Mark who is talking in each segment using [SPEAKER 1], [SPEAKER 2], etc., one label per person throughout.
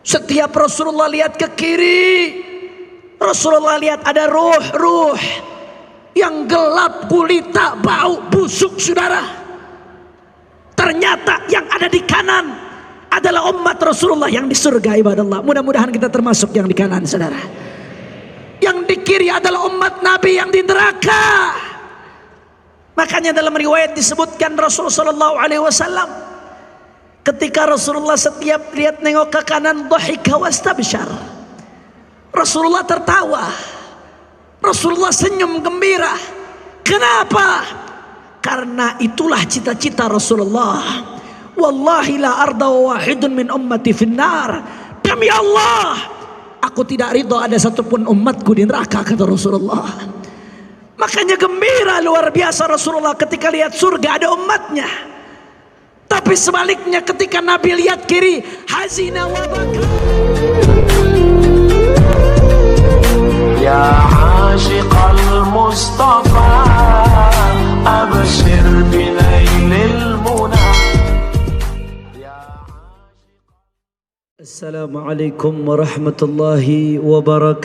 [SPEAKER 1] Setiap Rasulullah lihat ke kiri, Rasulullah lihat ada ruh yang gelap gulita, bau busuk, saudara. Ternyata yang ada di kanan adalah umat Rasulullah yang di surga, ibadallah. Mudah-mudahan kita termasuk yang di kanan, saudara. Yang di kiri adalah umat Nabi yang di neraka. Makanya dalam riwayat disebutkan Rasulullah sallallahu alaihi wasallam, ketika Rasulullah setiap lihat nengok ke kanan, dhahika wastabsyar. Rasulullah tertawa, Rasulullah senyum gembira. Kenapa? Karena itulah cita-cita Rasulullah. Wallahi la arda wahidun min ummati finnar. Demi Allah, aku tidak ridha ada satupun umatku di neraka, kata Rasulullah. Makanya gembira luar biasa Rasulullah ketika lihat surga ada umatnya. Tapi sebaliknya ketika Nabi lihat kiri, hazina wa baka.
[SPEAKER 2] Ya ashiqal Mustafa, abshir bilailil muna.
[SPEAKER 1] Assalamualaikum warahmatullahi wabarakatuh.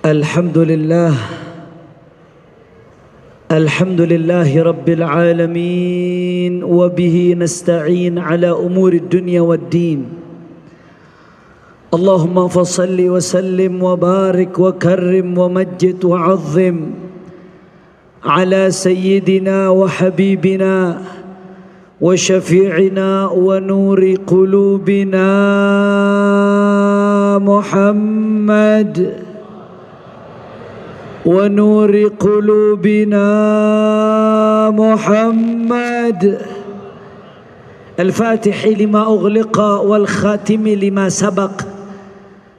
[SPEAKER 1] Alhamdulillah, alhamdulillahi rabbil alamin, wa bihi nasta'in ala umuri dunya waddin. Allahumma fasalli wa sallim wa barik wa karrim wa majjid wa azzim ala sayyidina wa habibina wa syafi'ina wa nuri qulubina Muhammad wa nuri qulubina Muhammad. Al-Fatihi lima ughliqa wal khatimi lima sabaq,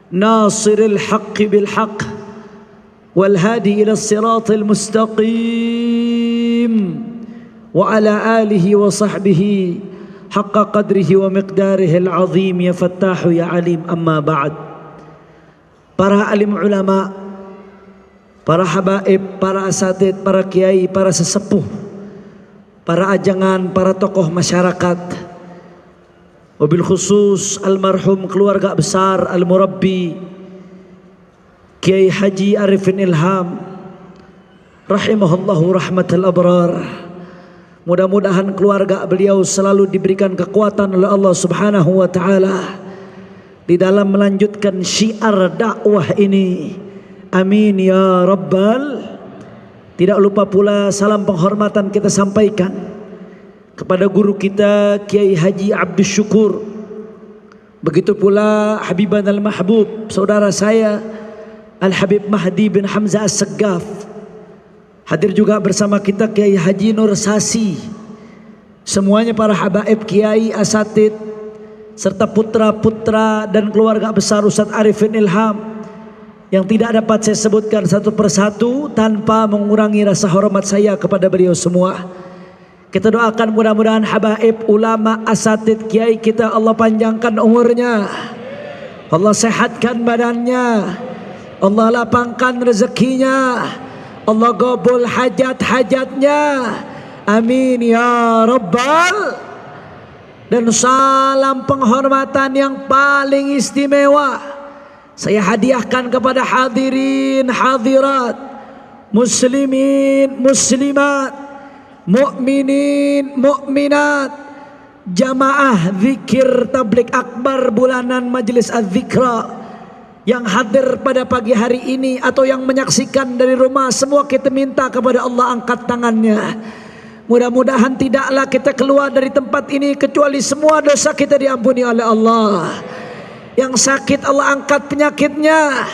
[SPEAKER 1] nasiril haqqi bil haqq wal hadi ila siratil mustaqim, wa ala alihi wa sahbihi haqqa qadrihi wa miqdarihi al-azim. Ya Fattahu ya Alim, amma ba'd. Para alim ulama, para habaib, para asatid, para kiai, para sesepuh, para ajangan, para tokoh masyarakat, wabil khusus almarhum keluarga besar al-murabbi Kiai Haji Arifin Ilham rahimahullahu rahmatal abrar. Mudah-mudahan keluarga beliau selalu diberikan kekuatan oleh Allah subhanahu wa ta'ala di dalam melanjutkan syiar dakwah ini. Amin ya Rabbal. Tidak lupa pula salam penghormatan kita sampaikan kepada guru kita Kiai Haji Abdus Syukur. Begitu pula Habiban al-Mahbub, saudara saya Al-Habib Mahdi bin Hamzah As-Saggaf. Hadir juga bersama kita Kiai Haji Nur Sasi. Semuanya para habaib, kiai, asatid, serta putra-putra dan keluarga besar Ustadz Arifin Ilham yang tidak dapat saya sebutkan satu persatu tanpa mengurangi rasa hormat saya kepada beliau semua. Kita doakan mudah-mudahan habaib, ulama, asatid, kiai kita Allah panjangkan umurnya, Allah sehatkan badannya, Allah lapangkan rezekinya, Allah gobol hajat-hajatnya. Amin ya Rabbal. Dan salam penghormatan yang paling istimewa saya hadiahkan kepada hadirin hadirat, muslimin muslimat, mukminin mukminat, jamaah zikir tabligh akbar bulanan Majelis Az-Zikra yang hadir pada pagi hari ini atau yang menyaksikan dari rumah. Semua kita minta kepada Allah angkat tangannya. Mudah-mudahan tidaklah kita keluar dari tempat ini kecuali semua dosa kita diampuni oleh Allah. Yang sakit Allah angkat penyakitnya,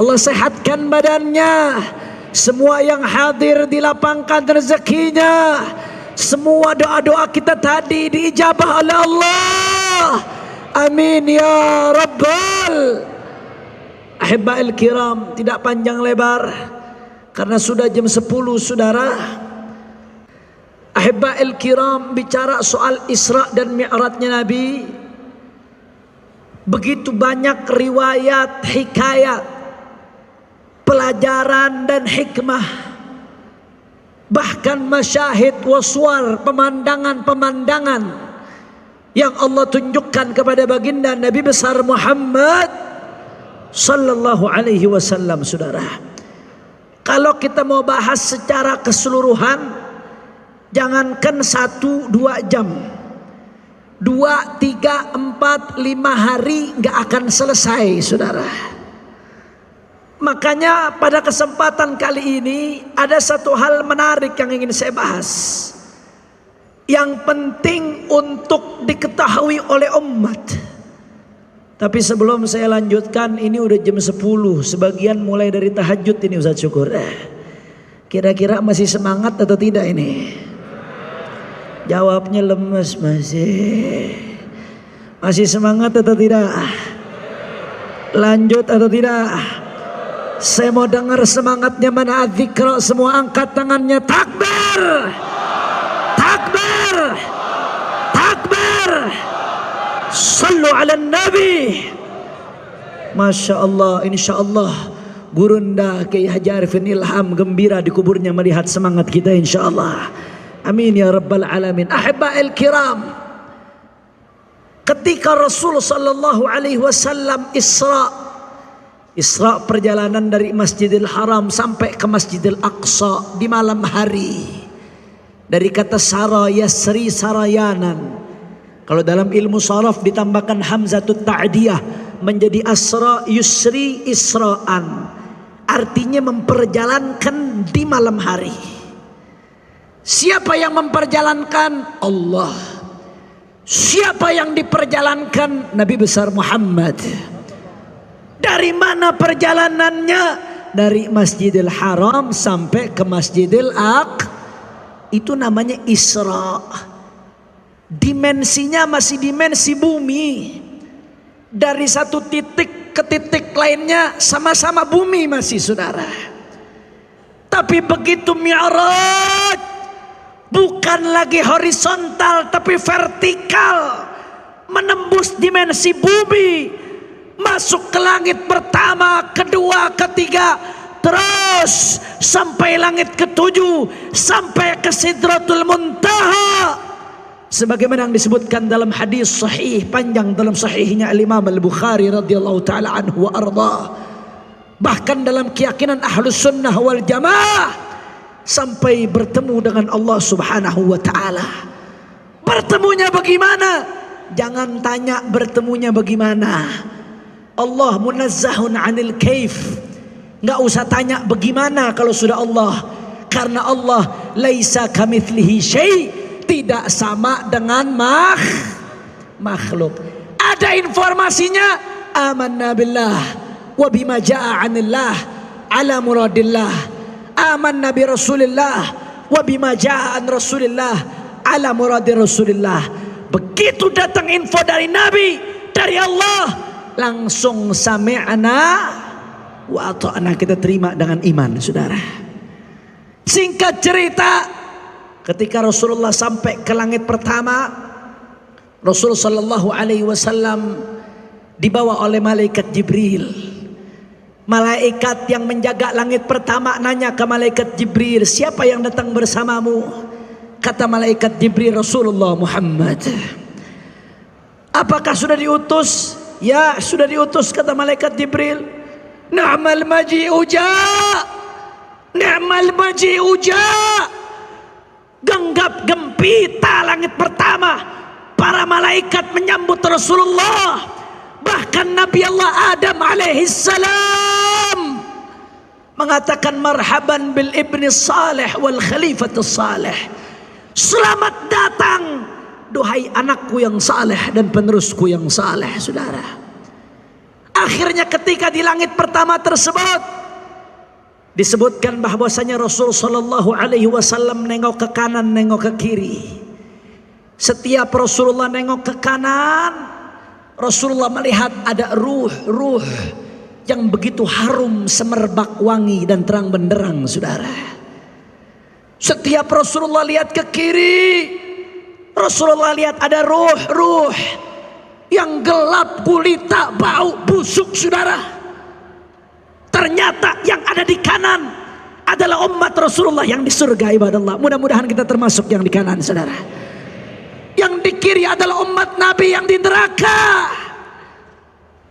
[SPEAKER 1] Allah sehatkan badannya. Semua yang hadir dilapangkan rezekinya. Semua doa-doa kita tadi diijabah oleh Allah. Amin ya Rabbal. Ahibba'il kiram, tidak panjang lebar karena sudah jam 10, saudara. Ahibba'il kiram, bicara soal Isra dan Mi'rajnya Nabi. Begitu banyak riwayat, hikayat, pelajaran dan hikmah bahkan masyahid waswar, pemandangan-pemandangan yang Allah tunjukkan kepada baginda Nabi besar Muhammad sallallahu alaihi wasallam. Saudara, kalau kita mau bahas secara keseluruhan, jangankan 1-2 jam, 2, 3, 4, 5 hari gak akan selesai, saudara. Makanya pada kesempatan kali ini ada satu hal menarik yang ingin saya bahas, yang penting untuk diketahui oleh umat. Tapi sebelum saya lanjutkan, ini udah jam 10, sebagian mulai dari tahajud ini Ustaz Syukur. Kira-kira masih semangat atau tidak ini? Jawabnya lemes. Masih semangat atau tidak? Lanjut atau tidak? Saya mau dengar semangatnya. Mana adzikra? Semua angkat tangannya. Takbir, takbir, takbir. Sallu ala nabi. Masya Allah, insya Allah Gurunda Kiai Haji Arifin Ilham gembira di kuburnya melihat semangat kita, insya Allah. Amin ya rabbal alamin. Ahibba'il kiram, ketika Rasul sallallahu alaihi wasallam Isra perjalanan dari Masjidil Haram sampai ke Masjidil Aqsa di malam hari. Dari kata sara yasri sarayanan. Kalau dalam ilmu sharaf ditambahkan hamzatut ta'diyah menjadi asra yusri isra'an. Artinya memperjalankan di malam hari. Siapa yang memperjalankan? Allah. Siapa yang diperjalankan? Nabi besar Muhammad. Dari mana perjalanannya? Dari Masjidil Haram sampai ke Masjidil Aqsa. Itu namanya Isra. Dimensinya masih dimensi bumi. Dari satu titik ke titik lainnya sama-sama bumi masih, saudara. Tapi begitu Mi'raj, bukan lagi horizontal tapi vertikal, menembus dimensi bumi, masuk ke langit pertama, kedua, ketiga, terus sampai langit ketujuh, sampai ke Sidratul Muntaha, sebagaimana yang disebutkan dalam hadis sahih panjang dalam sahihnya Al-Imam Al-Bukhari radhiyallahu taala anhu wa arda. Bahkan dalam keyakinan Ahlus Sunnah wal Jamaah, sampai bertemu dengan Allah Subhanahu wa taala. Bertemunya bagaimana? Jangan tanya bertemunya bagaimana. Allah munazzahun anil kaif. Nggak usah tanya bagaimana kalau sudah Allah, karena Allah laisa kamitslihi syai', tidak sama dengan makhluk. Ada informasinya, amanna billah wa bima jaa 'anillah ala muradillah. Amanna bi Rasulillah wa bima jaa an Rasulillah ala muradi Rasulillah. Begitu datang info dari Nabi, dari Allah, langsung sami'na wa ata'na, kita terima dengan iman, saudara. Singkat cerita, ketika Rasulullah sampai ke langit pertama, Rasul sallallahu alaihi wasallam dibawa oleh malaikat Jibril. Malaikat yang menjaga langit pertama nanya ke malaikat Jibril, siapa yang datang bersamamu? Kata malaikat Jibril, Rasulullah Muhammad. Apakah sudah diutus? Ya, sudah diutus, kata malaikat Jibril. Ni'mal maji'u ja', ni'mal maji'u ja'. Genggap gempita langit pertama, para malaikat menyambut Rasulullah. Bahkan Nabi Allah Adam alaihissalam mengatakan marhaban bil ibni salih wal khalifatus salih. Selamat datang duhai anakku yang saleh dan penerusku yang saleh, saudara. Akhirnya ketika di langit pertama tersebut disebutkan bahwasanya Rasul sallallahu alaihi wasallam nengok ke kanan, nengok ke kiri. Setiap Rasulullah nengok ke kanan, Rasulullah melihat ada ruh yang begitu harum, semerbak wangi dan terang benderang, saudara. Setiap Rasulullah lihat ke kiri, Rasulullah lihat ada ruh yang gelap gulita, bau busuk, saudara. Ternyata yang ada di kanan adalah umat Rasulullah yang di surga ibadallah. Mudah-mudahan kita termasuk yang di kanan saudara. Yang di kiri adalah umat Nabi yang di neraka.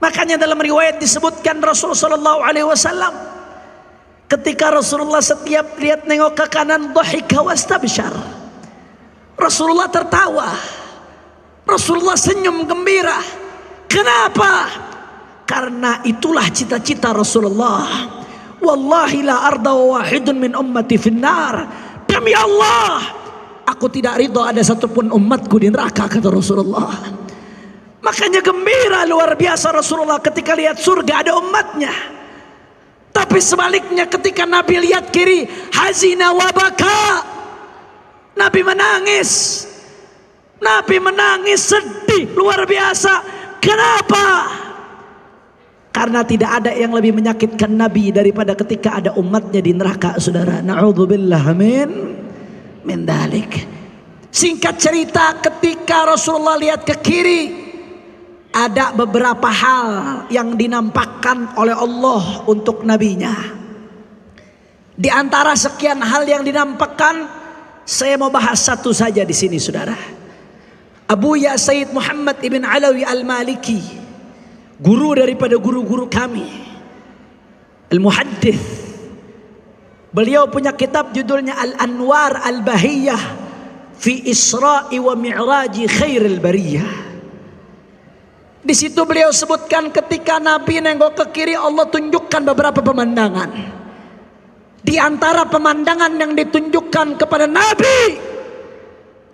[SPEAKER 1] Makanya dalam riwayat disebutkan Rasulullah SAW ketika Rasulullah setiap lihat nengok ke kanan dhahika wastabsyar. Rasulullah tertawa. Rasulullah senyum gembira. Kenapa? Karena itulah cita-cita Rasulullah. Wallahi la arda wahidun min ummati finnar. Demi Allah, aku tidak ridho ada satupun umatku di neraka, kata Rasulullah. Makanya gembira luar biasa Rasulullah ketika lihat surga ada umatnya. Tapi sebaliknya ketika Nabi lihat kiri, hazina wa baka. Nabi menangis. Nabi menangis sedih luar biasa. Kenapa? Karena tidak ada yang lebih menyakitkan Nabi daripada ketika ada umatnya di neraka, saudara. Na'udzubillah min dalik. Singkat cerita, ketika Rasulullah lihat ke kiri, ada beberapa hal yang dinampakkan oleh Allah untuk nabinya. Di antara sekian hal yang dinampakkan, saya mau bahas satu saja di sini, saudara. Abu Ya Sayyid Muhammad ibn Alawi al-Maliki, guru daripada guru-guru kami, al-muhaddith. Beliau punya kitab judulnya Al-Anwar Al-Bahiyah fi Isra'i wa Mi'raji Khairil Bariyah. Di situ beliau sebutkan ketika Nabi nengok ke kiri, Allah tunjukkan beberapa pemandangan. Di antara pemandangan yang ditunjukkan kepada Nabi,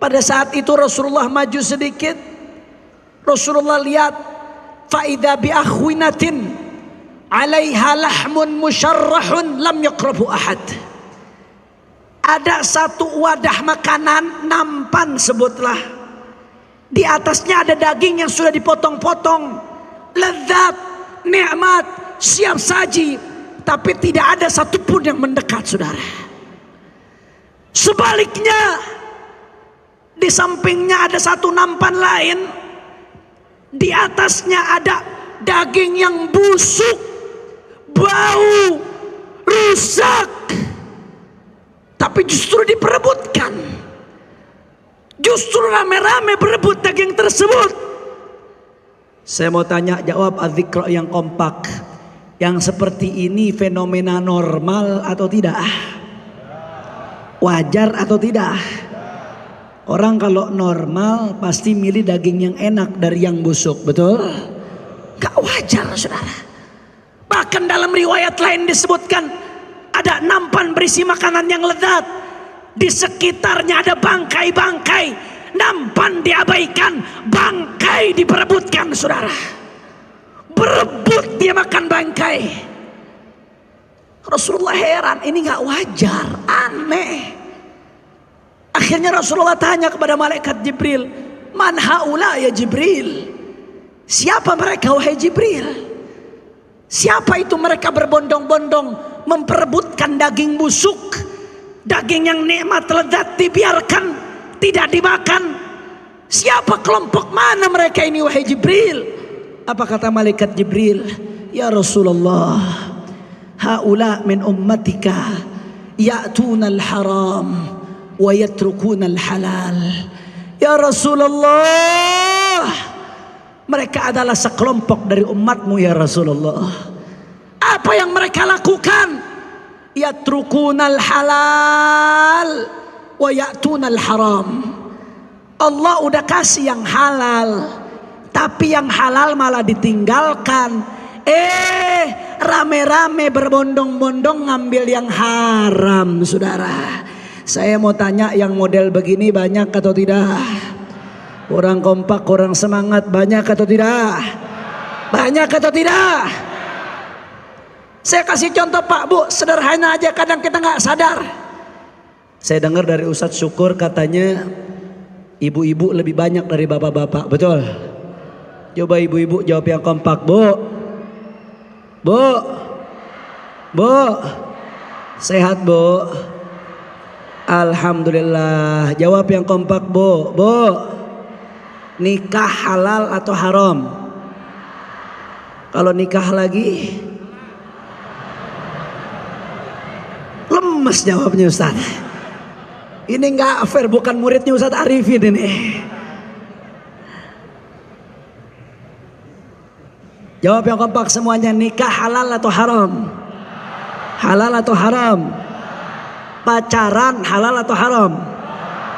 [SPEAKER 1] pada saat itu Rasulullah maju sedikit. Rasulullah lihat, faida bi akhwinatin 'alaiha lahmun musyarrahun lam yaqrabu ahad. Ada satu wadah makanan, nampan sebutlah. Di atasnya ada daging yang sudah dipotong-potong, lezat, nikmat, siap saji, tapi tidak ada satupun yang mendekat, saudara. Sebaliknya, di sampingnya ada satu nampan lain, di atasnya ada daging yang busuk, bau, rusak, tapi justru diperebutkan. Justru rame-rame berebut daging tersebut. Saya mau tanya, jawab adzikra yang kompak. Yang seperti ini fenomena normal atau tidak? Wajar atau tidak? Orang kalau normal pasti milih daging yang enak dari yang busuk, betul? Gak wajar, saudara. Bahkan dalam riwayat lain disebutkan ada nampan berisi makanan yang lezat, di sekitarnya ada bangkai-bangkai, nampan diabaikan, bangkai diperebutkan, saudara. Berebut dia makan bangkai. Rasulullah heran, ini gak wajar, aneh. Akhirnya Rasulullah tanya kepada malaikat Jibril, man haula ya Jibril? Siapa mereka wahai Jibril? Siapa itu mereka berbondong-bondong memperebutkan daging busuk, daging yang nikmat lezat dibiarkan, tidak dimakan? Siapa kelompok mana mereka ini wahai Jibril? Apa kata malaikat Jibril? Ya Rasulullah, haula min ummatika ya'tuna al-haram wa yatrukuna al-halal. Ya Rasulullah, mereka adalah sekelompok dari umatmu ya Rasulullah. Apa yang mereka lakukan? Yatrukuna al-halal wa ya'tuna al-haram. Allah udah kasih yang halal, tapi yang halal malah ditinggalkan. Rame-rame berbondong-bondong ngambil yang haram, saudara. Saya mau tanya, yang model begini banyak atau tidak? Orang kompak, orang semangat banyak atau tidak? Banyak atau tidak? Saya kasih contoh Pak Bu, sederhana aja, kadang kita nggak sadar. Saya dengar dari Ustadz Syukur katanya ibu-ibu lebih banyak dari bapak-bapak, betul? Coba ibu-ibu jawab yang kompak, Bu. Bu, Bu, sehat Bu? Alhamdulillah. Jawab yang kompak, Bu. Bu, nikah halal atau haram? Kalau nikah lagi lemes jawabnya Ustaz. Ini nggak fair, bukan muridnya Ustaz Arifin ini. Jawab yang kompak semuanya. Nikah halal atau haram? Halal atau haram? Pacaran halal atau haram?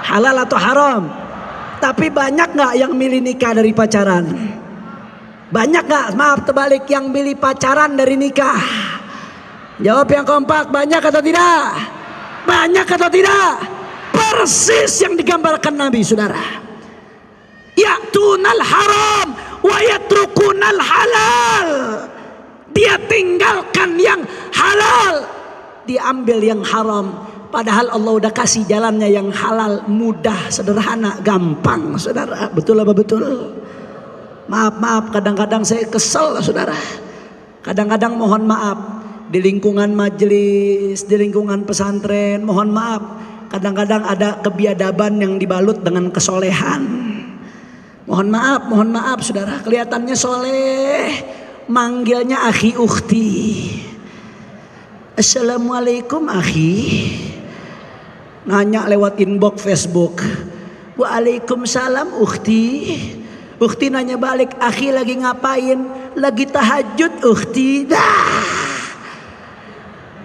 [SPEAKER 1] Halal atau haram? Tapi banyak nggak yang milih nikah dari pacaran? Banyak nggak? Maaf terbalik, yang milih pacaran dari nikah. Jawab yang kompak, banyak atau tidak? Banyak atau tidak? Persis yang digambarkan Nabi, saudara. Ya'tunal haram wa yatrukunal halal. Dia tinggalkan yang halal, diambil yang haram. Padahal Allah udah kasih jalannya yang halal, mudah, sederhana, gampang, saudara. Betul apa betul? Maaf, kadang-kadang saya kesel, saudara. Kadang-kadang mohon maaf, di lingkungan majelis, di lingkungan pesantren, mohon maaf, kadang-kadang ada kebiadaban yang dibalut dengan kesolehan. Mohon maaf, saudara. Kelihatannya soleh, manggilnya akhi ukhti. Assalamualaikum akhi. Nanya lewat inbox Facebook. Waalaikumsalam ukhti. Ukhti nanya balik, akhi lagi ngapain? Lagi tahajud ukhti. Dah.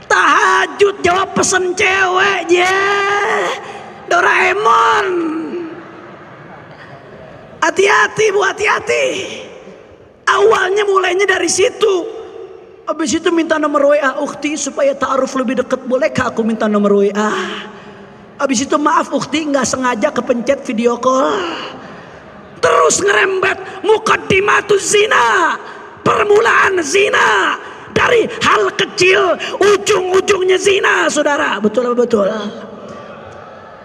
[SPEAKER 1] Tahajud jawab pesen cewek ya. Doraemon. Hati-hati bu, hati-hati. Awalnya mulainya dari situ. Habis itu minta nomor WA ukhti supaya ta'aruf lebih dekat. Bolehkah aku minta nomor WA? Habis itu maaf ukhti, nggak sengaja kepencet video call. Terus ngerembet mukaddimatuz zina, permulaan zina, dari hal kecil ujung-ujungnya zina, saudara. Betul apa betul?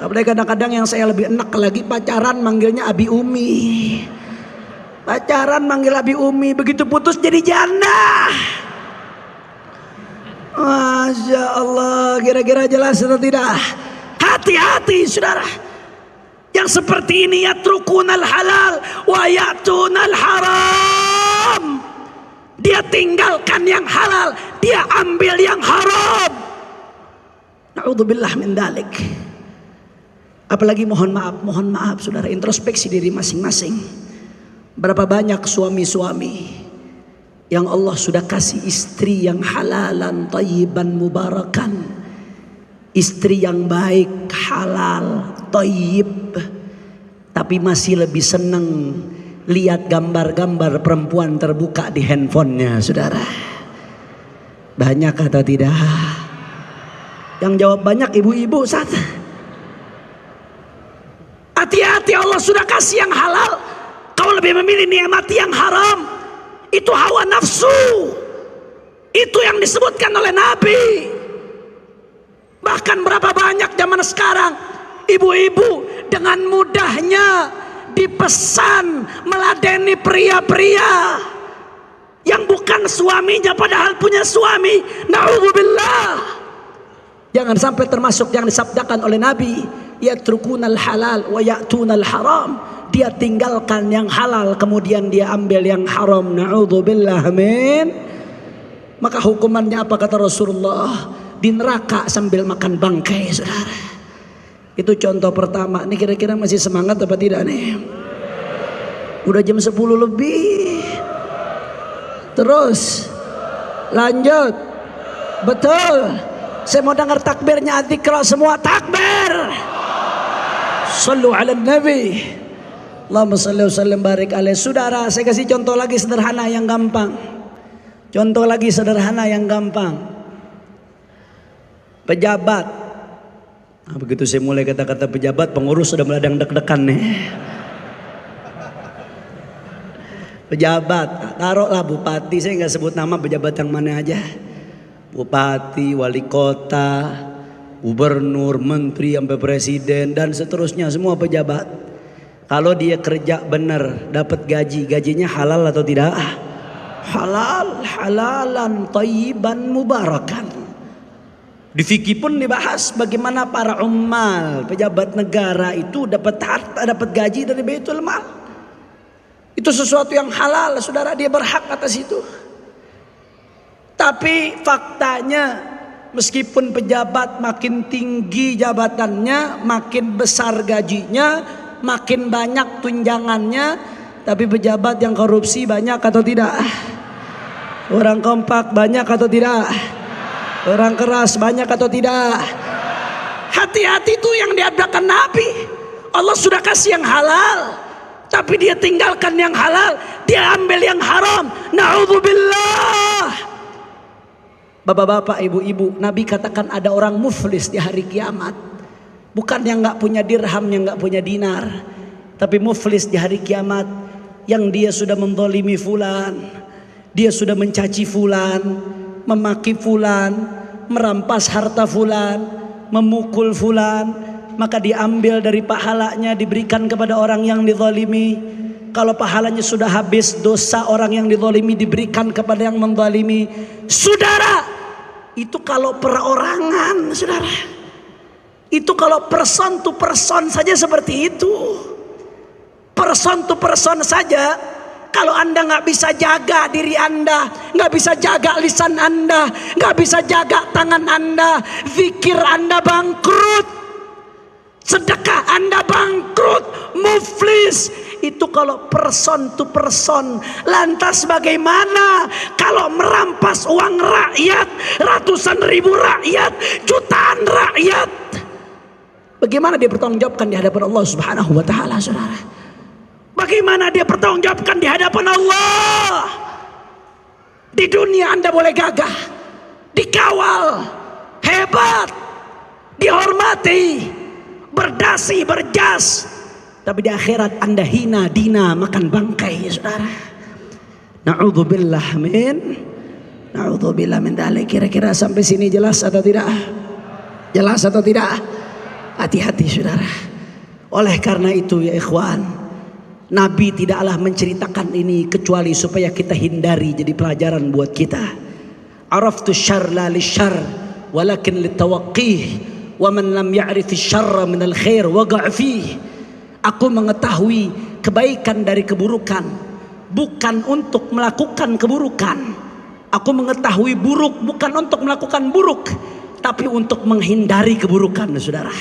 [SPEAKER 1] Tapi kadang-kadang yang saya lebih enak lagi, pacaran manggilnya Abi Umi. Pacaran manggil Abi Umi, begitu putus jadi janda. Masya Allah, kira-kira jelas atau tidak? Hati-hati saudara. Yang seperti ini, yatrukunal halal wa ya'tunal haram. Dia tinggalkan yang halal, dia ambil yang haram. Na'udzubillah min dalik. Apalagi mohon maaf saudara, introspeksi diri masing-masing. Berapa banyak suami-suami yang Allah sudah kasih istri yang halalan, thayyiban, mubarakan. Istri yang baik, halal, thayyib. Tapi masih lebih senang lihat gambar-gambar perempuan terbuka di handphonenya, saudara. Banyak atau tidak? Yang jawab banyak ibu-ibu saat. Hati-hati, Allah sudah kasih yang halal, kau lebih memilih nikmati yang haram. Itu hawa nafsu. Itu yang disebutkan oleh Nabi. Bahkan berapa banyak zaman sekarang ibu-ibu dengan mudahnya dipesan meladeni pria-pria yang bukan suaminya padahal punya suami. Na'udzubillah. Jangan sampai termasuk yang disabdakan oleh Nabi, yatrukunal halal wa ya'tunal haram. Dia tinggalkan yang halal kemudian dia ambil yang haram. Na'udzubillah min. Maka hukumannya apa kata Rasulullah? Di neraka sambil makan bangkai, saudara. Itu contoh pertama. Ini kira-kira masih semangat apa tidak nih? Udah jam 10 lebih. Terus lanjut. Betul. Saya mau dengar takbirnya adzikra semua, takbir. Sallu ala nabi. Allahumma salli wa sallim barik alaih. Saudara, saya kasih contoh lagi sederhana yang gampang. Contoh lagi sederhana yang gampang. Pejabat. Nah, begitu saya mulai kata-kata pejabat, pengurus sudah mulai deg-degan nih. Pejabat, taruhlah bupati, saya nggak sebut nama pejabat yang mana aja. Bupati, wali kota, gubernur, menteri, sampai presiden dan seterusnya, semua pejabat. Kalau dia kerja benar, dapat gaji, gajinya halal atau tidak? Halal, halalan, thayyiban, mubarakan. Di fikih pun dibahas bagaimana para ummal, pejabat negara itu dapat harta, dapat gaji dari Baitul Mal. Itu sesuatu yang halal, saudara, dia berhak atas itu. Tapi faktanya Meskipun pejabat makin tinggi jabatannya, makin besar gajinya, makin banyak tunjangannya, tapi pejabat yang korupsi banyak atau tidak? Orang kompak banyak atau tidak? Orang keras banyak atau tidak? Hati-hati tuh yang diadakan Nabi. Allah sudah kasih yang halal, tapi dia tinggalkan yang halal, dia ambil yang haram. Na'udzubillah. Bapak-bapak, ibu-ibu, Nabi katakan ada orang muflis di hari kiamat. Bukan yang gak punya dirham, yang gak punya dinar, tapi muflis di hari kiamat yang dia sudah menzalimi fulan, dia sudah mencaci fulan, memaki fulan, merampas harta fulan, memukul fulan, maka diambil dari pahalanya diberikan kepada orang yang dizalimi. Kalau pahalanya sudah habis, dosa orang yang dizalimi diberikan kepada yang menzalimi. Saudara, itu kalau perorangan, saudara. Itu kalau person to person saja seperti itu. Person to person saja. Kalau Anda nggak bisa jaga diri Anda, nggak bisa jaga lisan Anda, nggak bisa jaga tangan Anda, zikir Anda bangkrut, sedekah Anda bangkrut, muflis. Itu kalau person to person. Lantas bagaimana kalau merampas uang rakyat, ratusan ribu rakyat, jutaan rakyat? Bagaimana dia bertanggungjawabkan di hadapan Allah Subhanahu wa taala, saudara? Bagaimana dia bertanggungjawabkan di hadapan Allah? Di dunia Anda boleh gagah, dikawal, hebat, dihormati, berdasi, berjas, tapi di akhirat Anda hina, dina, makan bangkai, saudara. Na'udzubillah min dzalik. Kira-kira sampai sini jelas atau tidak? Jelas atau tidak? Hati-hati, saudara. Oleh karena itu ya ikhwan, Nabi tidaklah menceritakan ini kecuali supaya kita hindari, jadi pelajaran buat kita. Araftu syarr la lisyarr walakin litawaqqih wa man lam ya'rif syarra min al-khair waqa' fihi. Aku mengetahui kebaikan dari keburukan, bukan untuk melakukan keburukan. Aku mengetahui buruk bukan untuk melakukan buruk, tapi untuk menghindari keburukan, saudara.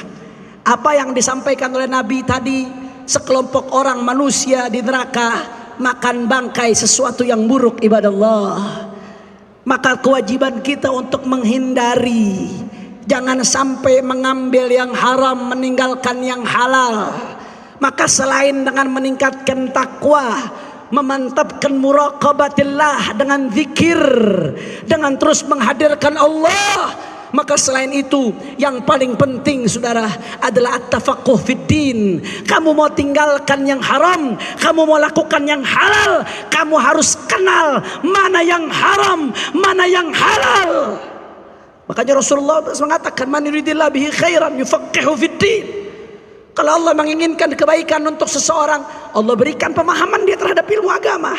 [SPEAKER 1] Apa yang disampaikan oleh Nabi tadi, sekelompok orang manusia di neraka makan bangkai sesuatu yang buruk, ibadallah. Maka kewajiban kita untuk menghindari, jangan sampai mengambil yang haram, meninggalkan yang halal. Maka selain dengan meningkatkan takwa, memantapkan muraqabatillah dengan zikir, dengan terus menghadirkan Allah, maka selain itu yang paling penting, saudara, adalah at-tafaqquh fid din. Kamu mau tinggalkan yang haram, kamu mau lakukan yang halal, kamu harus kenal mana yang haram, mana yang halal. Makanya Rasulullah mengatakan, man yuridillahu bihi khairan yufaqihu fid din. Kalau Allah menginginkan kebaikan untuk seseorang, Allah berikan pemahaman dia terhadap ilmu agama.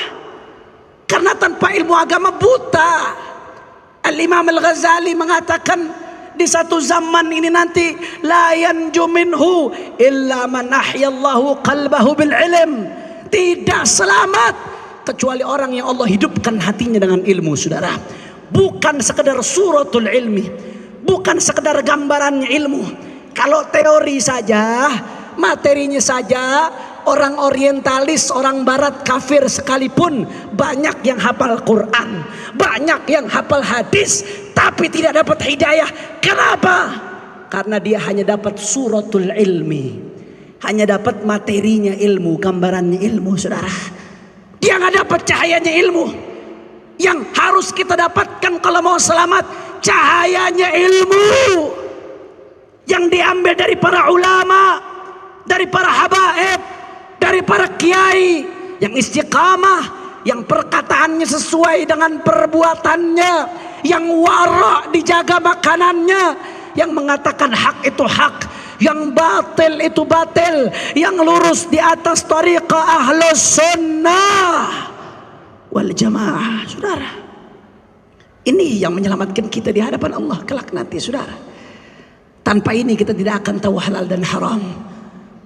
[SPEAKER 1] Karena tanpa ilmu agama buta. Al-Imam Al-Ghazali mengatakan, di satu zaman ini nanti la yanju minhu illa man ahyallahu qalbahu bil ilm. Tidak selamat kecuali orang yang Allah hidupkan hatinya dengan ilmu, saudara. Bukan sekedar suratul ilmi, bukan sekedar gambarannya ilmu. Kalau teori saja, materinya saja, orang orientalis, orang barat kafir sekalipun banyak yang hafal Quran, banyak yang hafal hadis, tapi tidak dapat hidayah. Kenapa? Karena dia hanya dapat suratul ilmi, hanya dapat materinya ilmu, gambarannya ilmu, saudara. Dia nggak dapat cahayanya ilmu. Yang harus kita dapatkan kalau mau selamat, cahayanya ilmu yang diambil dari para ulama, dari para habaib, dari para kiai yang istiqamah, yang perkataannya sesuai dengan perbuatannya, yang wara' dijaga makanannya, yang mengatakan hak itu hak, yang batil itu batil, yang lurus di atas tariqah ahlus sunnah wal jamaah, saudara. Ini yang menyelamatkan kita di hadapan Allah kelak nanti, saudara. Tanpa ini kita tidak akan tahu halal dan haram.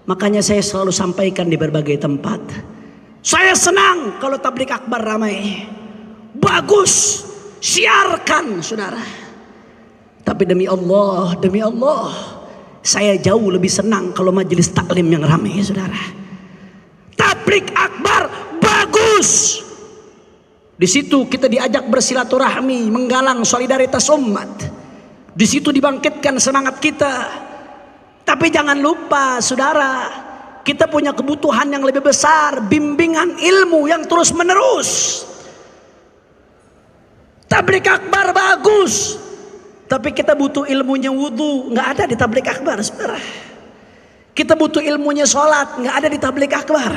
[SPEAKER 1] Makanya saya selalu sampaikan di berbagai tempat, saya senang kalau tabligh akbar ramai. Bagus, siarkan, saudara.
[SPEAKER 3] Tapi demi Allah, saya jauh lebih senang kalau majelis taklim yang ramai, saudara. Tablik akbar bagus. Di situ kita diajak bersilaturahmi, menggalang solidaritas umat. Di situ dibangkitkan semangat kita. Tapi jangan lupa, saudara, kita punya kebutuhan yang lebih besar, bimbingan ilmu yang terus menerus. Tablik akbar bagus, tapi kita butuh ilmunya wudu, nggak ada di tablik akbar, saudara. Kita butuh ilmunya sholat, nggak ada di tablik akbar.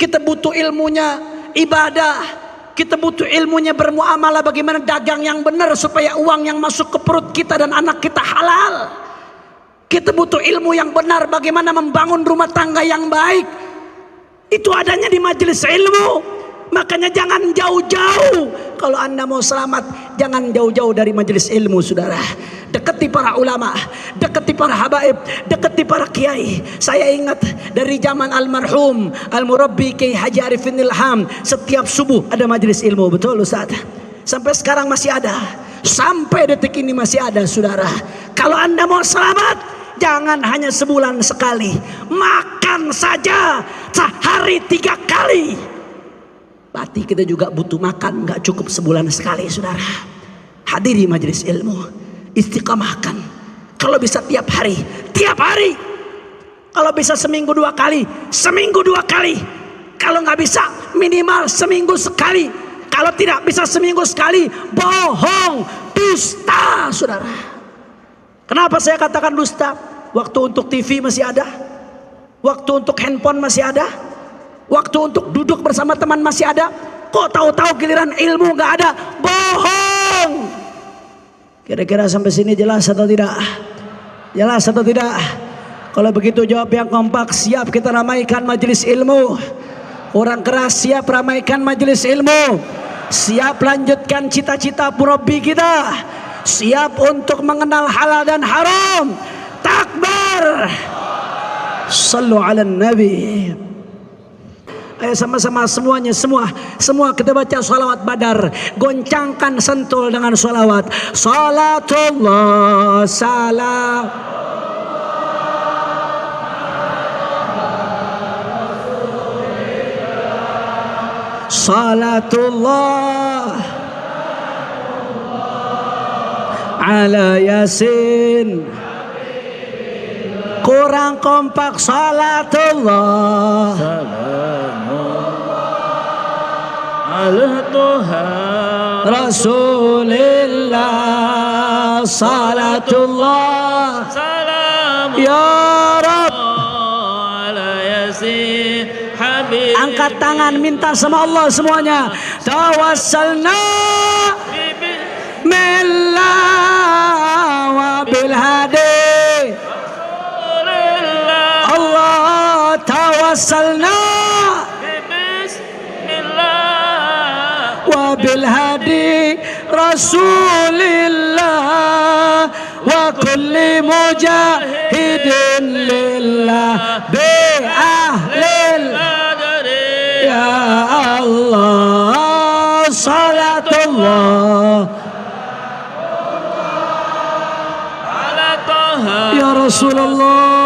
[SPEAKER 3] Kita butuh ilmunya ibadah, kita butuh ilmunya bermuamalah, bagaimana dagang yang benar supaya uang yang masuk ke perut kita dan anak kita halal. Kita butuh ilmu yang benar bagaimana membangun rumah tangga yang baik. Itu adanya di majelis ilmu. Makanya jangan jauh-jauh. Kalau Anda mau selamat, jangan jauh-jauh dari majelis ilmu, saudara. Dekati para ulama, dekati para habaib, dekati para kiai. Saya ingat dari zaman almarhum Al-Murabbi Kiai Haji Arifin Ilham, setiap subuh ada majelis ilmu, betul Ustaz? Sampai sekarang masih ada. Sampai detik ini masih ada, saudara. Kalau Anda mau selamat, jangan hanya sebulan sekali. Makan saja sehari 3 kali. Berarti kita juga butuh makan, gak cukup sebulan sekali, saudara. Hadiri majelis ilmu, istiqamahkan. Kalau bisa tiap hari. Kalau bisa seminggu 2 kali, seminggu 2 kali. Kalau gak bisa, minimal seminggu sekali. Kalau tidak bisa seminggu sekali, bohong, dusta, saudara. Kenapa saya katakan dusta? Waktu untuk TV masih ada, waktu untuk handphone masih ada, waktu untuk duduk bersama teman masih ada. Kok tahu-tahu giliran ilmu nggak ada? Bohong. Kira-kira sampai sini jelas atau tidak? Jelas atau tidak? Kalau begitu jawab yang kompak. Siap kita ramaikan majelis ilmu. Orang keras siap ramaikan majelis ilmu. Siap lanjutkan cita-cita murabbi kita. Siap untuk mengenal halal dan haram. Takbir. Sallu ala nabi. Ayo sama-sama semuanya, semua kita baca sholawat badar. Goncangkan sentul dengan sholawat. Salatullah salam. Salatullah ala Yasin. Kurang kompak. Salatullah ala Tuhan Rasulillah. Salatullah salam ya Rabb ala Yasin Habib. Angkat tangan minta sama Allah semuanya. Tawassalna billah wa bil hadi Allah. Tawassalna wa bil hadi Rasulillah wa kulli mujahidin lillah bi ahlil ya Allah. Salatullah ya Rasulullah.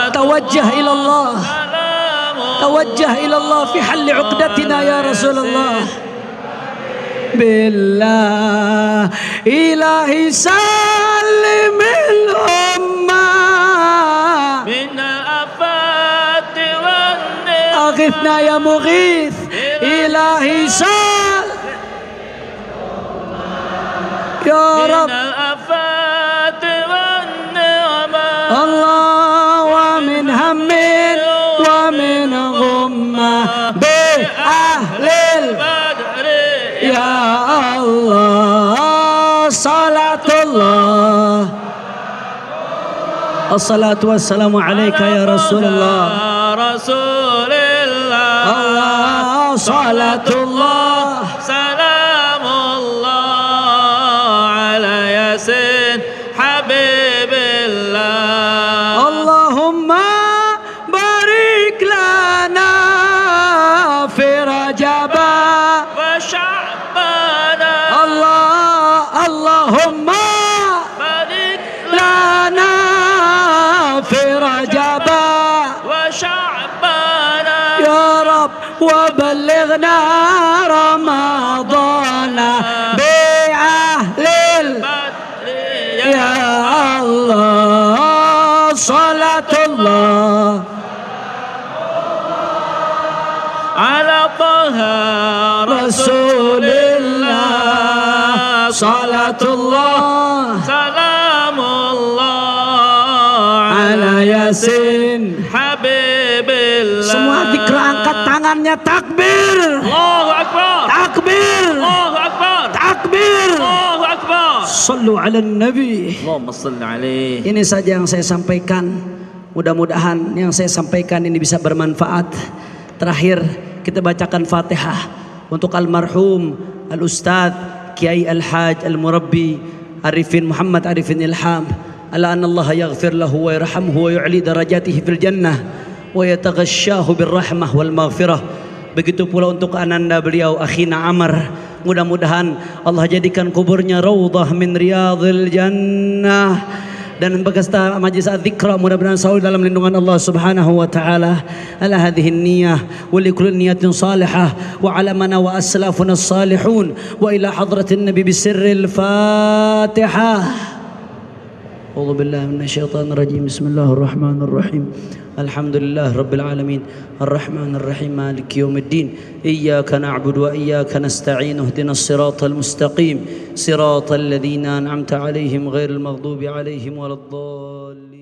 [SPEAKER 3] Tawajjah ila Allah, tawajjah ila Allah fi halli uqdatina ya Rasulullah. Billah ilahi salimil ummah min al-afati wan aghithna ya mughith. Ilahi sal ya Rabb Allah wa min hammin wa min ghummah bi ahlil ya Allah. Salatullah assalatu wassalamu alaika ya Rasulullah Allah. Salatullah salamullah ala Yasin Habibillah. Allahumma barik lana fi Rajab wa Sya'ban. Allah وبلغنا رمضان بأهل يا الله صلاة الله
[SPEAKER 2] على طه
[SPEAKER 3] رسول الله صلاة الله
[SPEAKER 2] سلام الله
[SPEAKER 3] على ياسين
[SPEAKER 2] حبيب الله.
[SPEAKER 3] Semua dikra angkat tangannya, takbir,
[SPEAKER 2] Allahu Akbar,
[SPEAKER 3] takbir,
[SPEAKER 2] Allahu Akbar,
[SPEAKER 3] takbir.
[SPEAKER 2] Allahu Akbar.
[SPEAKER 3] Sallu ala nabi.
[SPEAKER 2] Allahumma salli alaihi.
[SPEAKER 3] Ini saja yang saya sampaikan. Mudah-mudahan yang saya sampaikan ini bisa bermanfaat. Terakhir kita bacakan Fatihah untuk almarhum Al-Ustadz Kiai Al-Haj Al-Murabbi Arifin Muhammad Arifin Ilham. Ala anna Allah yaghfir lahu wa yarhamhu wa yu'li darajatihi fil jannah wa yataghasyahu birrahmah wal maghfirah. Begitu pula untuk ananda beliau akhina Amar. Mudah-mudahan Allah jadikan kuburnya raudhah min riyadhil jannah. Dan beserta majlis dzikra mudah-mudahan selalu dalam lindungan Allah Subhanahu wa taala. Ala hadhihi niyyah wa li kulli niyatin salihah wa ala mana wa aslafuna salihun wa ila hadratin nabi bisirril Fatihah. A'udzu billahi minasyaitonir rajim. Bismillahirrahmanirrahim. Alhamdulillah rabbil alamin arrahmanir rahim maliki yaumiddin iyyaka na'budu wa iyyaka nasta'in ihdinas siratal mustaqim siratal ladzina an'amta 'alaihim ghairil maghdubi 'alaihim waladdallin.